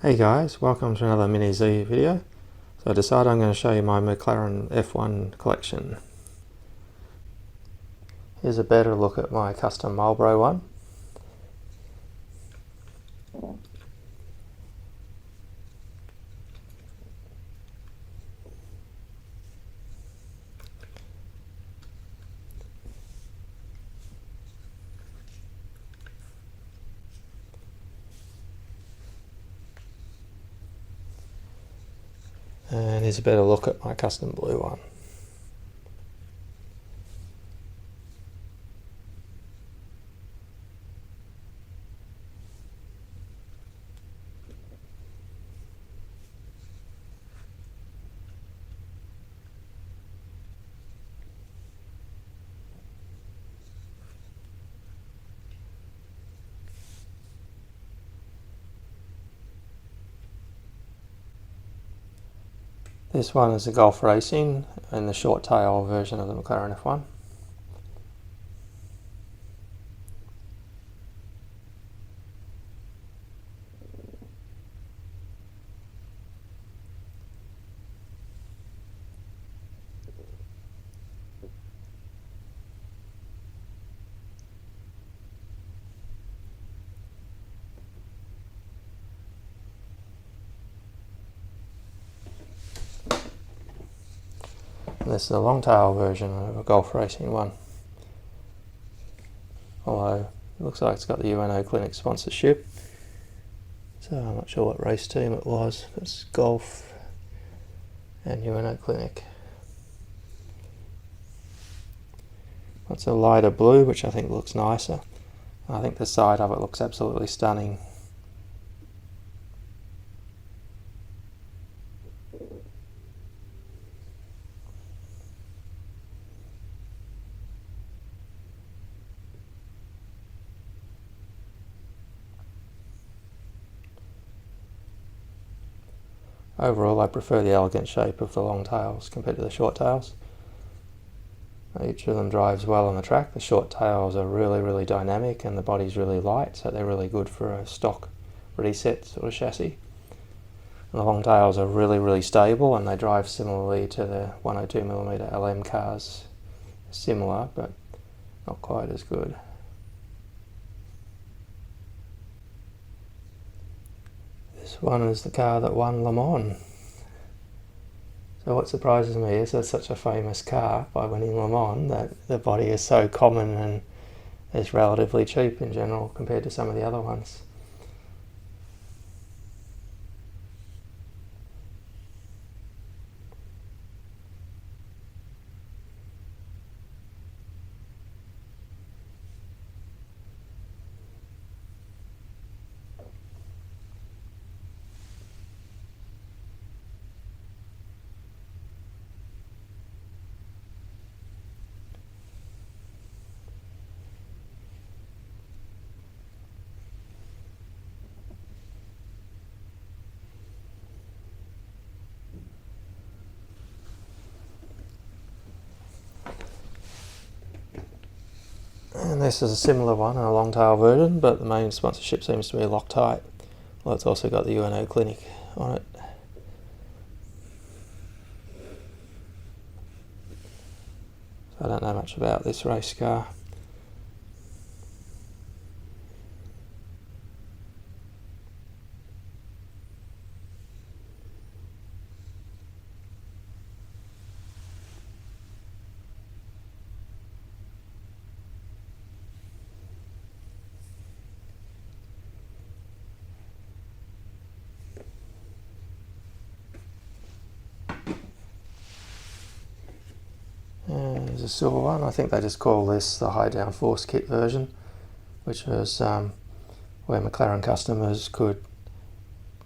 Hey guys, welcome to another Mini Z video. So I decided I'm going to show you my McLaren F1 collection. Here's a better look at my custom Marlboro one. And here's a better look at my custom blue one. This one is a Golf Racing in the short tail version of the McLaren F1. And this is a long tail version of a Golf Racing one. Although it looks like it's got the UNO Clinic sponsorship. So I'm not sure what race team it was. It's Golf and UNO Clinic. It's a lighter blue, which I think looks nicer. I think the side of it looks absolutely stunning. Overall, I prefer the elegant shape of the long tails compared to the short tails. Each of them drives well on the track. The short tails are really dynamic and the body's really light, so they're really good for a stock reset sort of chassis. And the long tails are really stable and they drive similarly to the 102mm LM cars. Similar, but not quite as good. This one is the car that won Le Mans. So what surprises me is it's such a famous car by winning Le Mans that the body is so common and is relatively cheap in general compared to some of the other ones. And this is a similar one, a long tail version, but the main sponsorship seems to be Loctite. Well, it's also got the UNO Clinic on it. So I don't know much about this race car. There's a silver one. I think they just call this the high downforce kit version, which was where McLaren customers could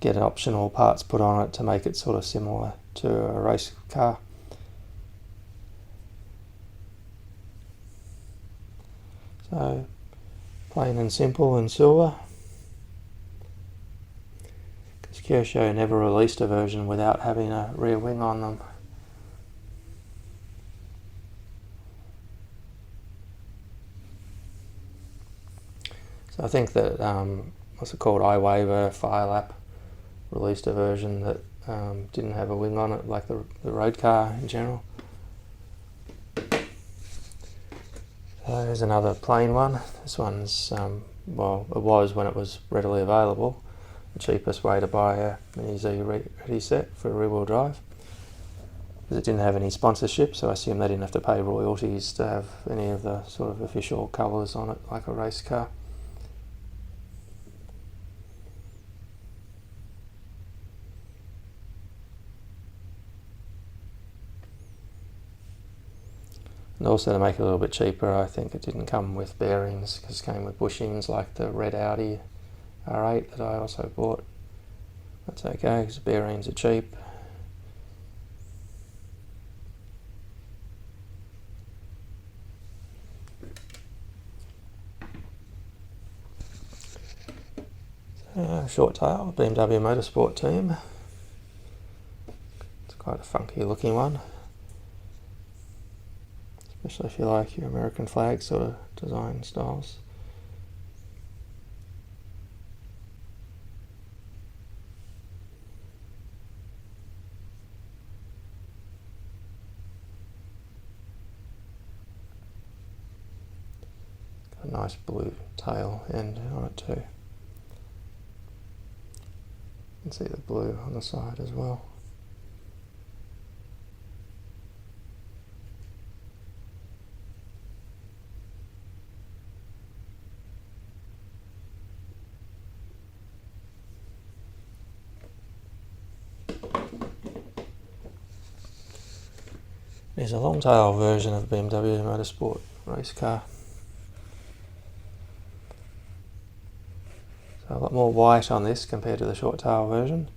get optional parts put on it to make it sort of similar to a race car. So plain and simple in silver. Because Kyosho never released a version without having a rear wing on them. So I think that, what's it called, iWaver, Firelap, released a version that didn't have a wing on it, like the road car in general. There's another plain one. This one's, well, it was when it was readily available, the cheapest way to buy a Mini Z ready set for rear-wheel drive. Because it didn't have any sponsorship, so I assume they didn't have to pay royalties to have any of the sort of official colours on it, like a race car. And also, to make it a little bit cheaper, I think it didn't come with bearings, because it came with bushings like the red Audi R8 that I also bought. That's okay, because bearings are cheap. Short tail, BMW Motorsport Team. It's quite a funky looking one, especially if you like your American flag sort of design styles. Got a nice blue tail end on it too. You can see the blue on the side as well. There's a long tail version of the BMW Motorsport race car. So a lot more white on this compared to the short tail version.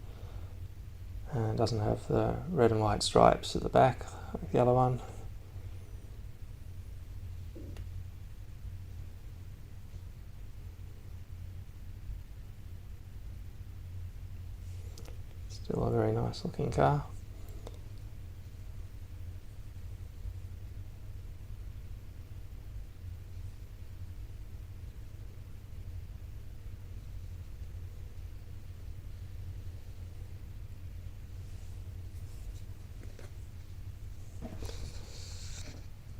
And it doesn't have the red and white stripes at the back like the other one. Still a very nice looking car.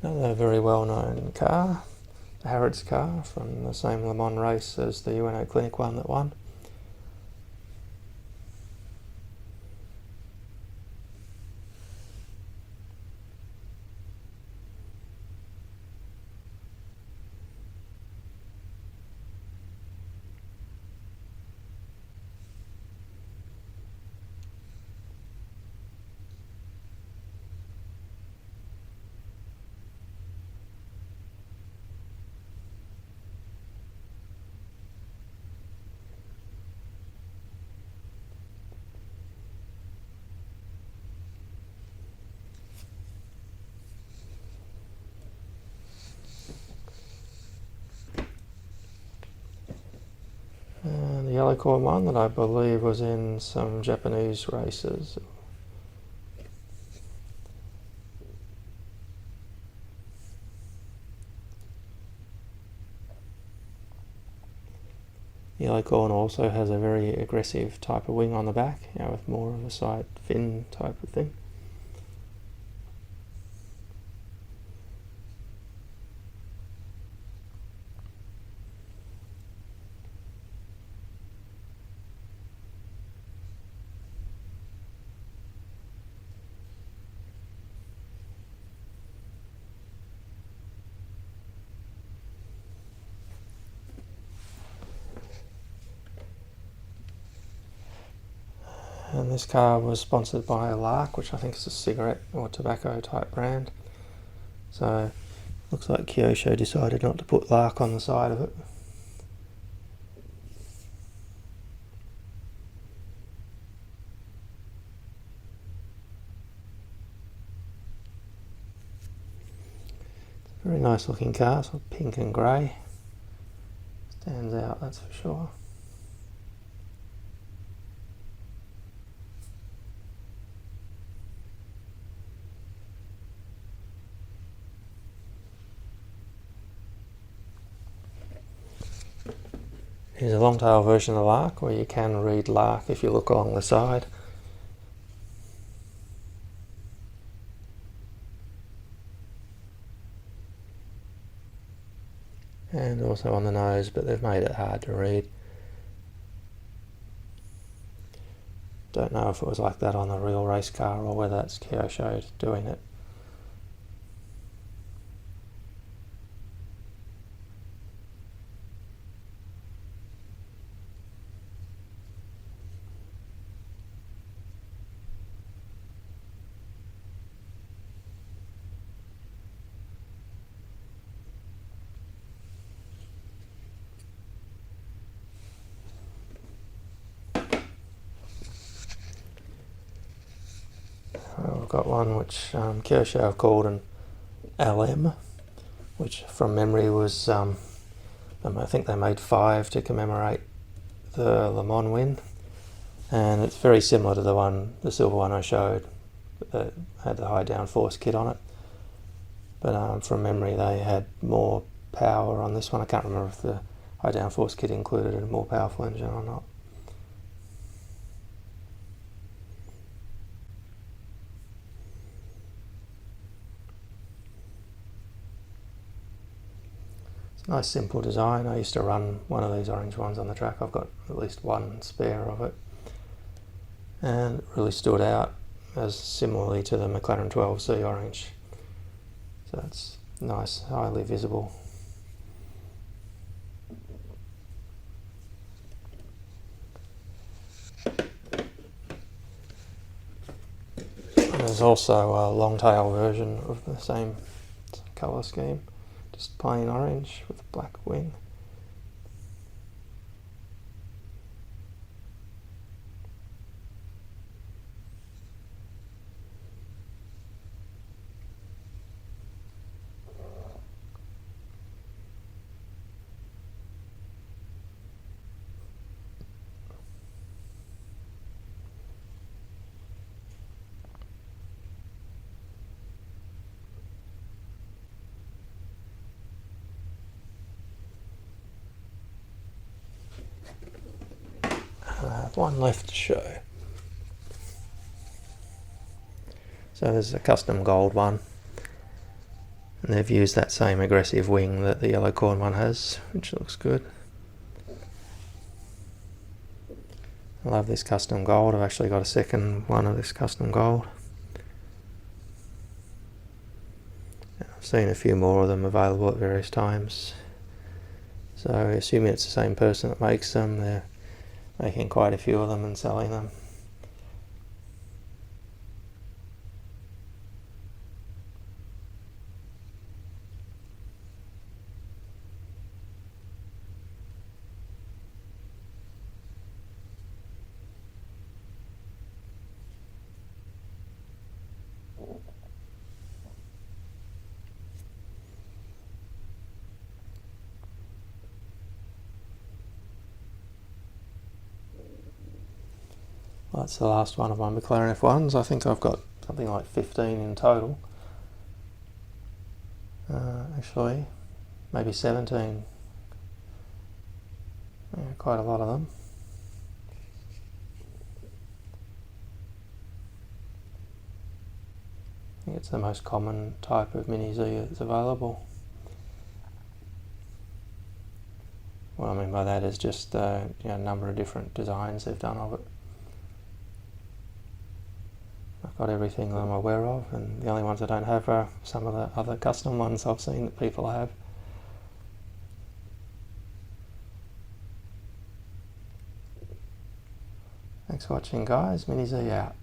Another very well known car, the Harrods car from the same Le Mans race as the UNO Clinic one that won. And the yellow corn one that I believe was in some Japanese races. Yellow corn also has a very aggressive type of wing on the back, with more of a side fin type of thing. And this car was sponsored by Lark, which I think is a cigarette or tobacco type brand. So looks like Kyosho decided not to put Lark on the side of it. It's a very nice looking car, sort of pink and grey. Stands out, that's for sure. Here's a long tail version of the lark, where you can read lark if you look along the side. And also on the nose, but they've made it hard to read. Don't know if it was like that on the real race car or whether that's Kyosho doing it. I've got one which Kyosho have called an LM, which from memory was, I think they made 5 to commemorate the Le Mans win, and it's very similar to the silver one I showed that had the high downforce kit on it, but from memory they had more power on this one. I can't remember if the high downforce kit included a more powerful engine or not. Nice simple design. I used to run one of these orange ones on the track. I've got at least one spare of it, and it really stood out as similarly to the McLaren 12C orange, so it's nice, highly visible. And there's also a long tail version of the same colour scheme, just plain orange with a black wing. I have one left to show. So there's a custom gold one, and they've used that same aggressive wing that the yellow corn one has, which looks good. I love this custom gold. I've actually got a second one of this custom gold. I've seen a few more of them available at various times, so assuming it's the same person that makes them, they're making quite a few of them and selling them. Well, that's the last one of my McLaren F1s. I think I've got something like 15 in total. Actually, maybe 17. Yeah, quite a lot of them. I think it's the most common type of Mini Z that's available. What I mean by that is just a number of different designs they've done of it. I've got everything that I'm aware of, and the only ones I don't have are some of the other custom ones I've seen that people have. Thanks for watching, guys. Mini Z out.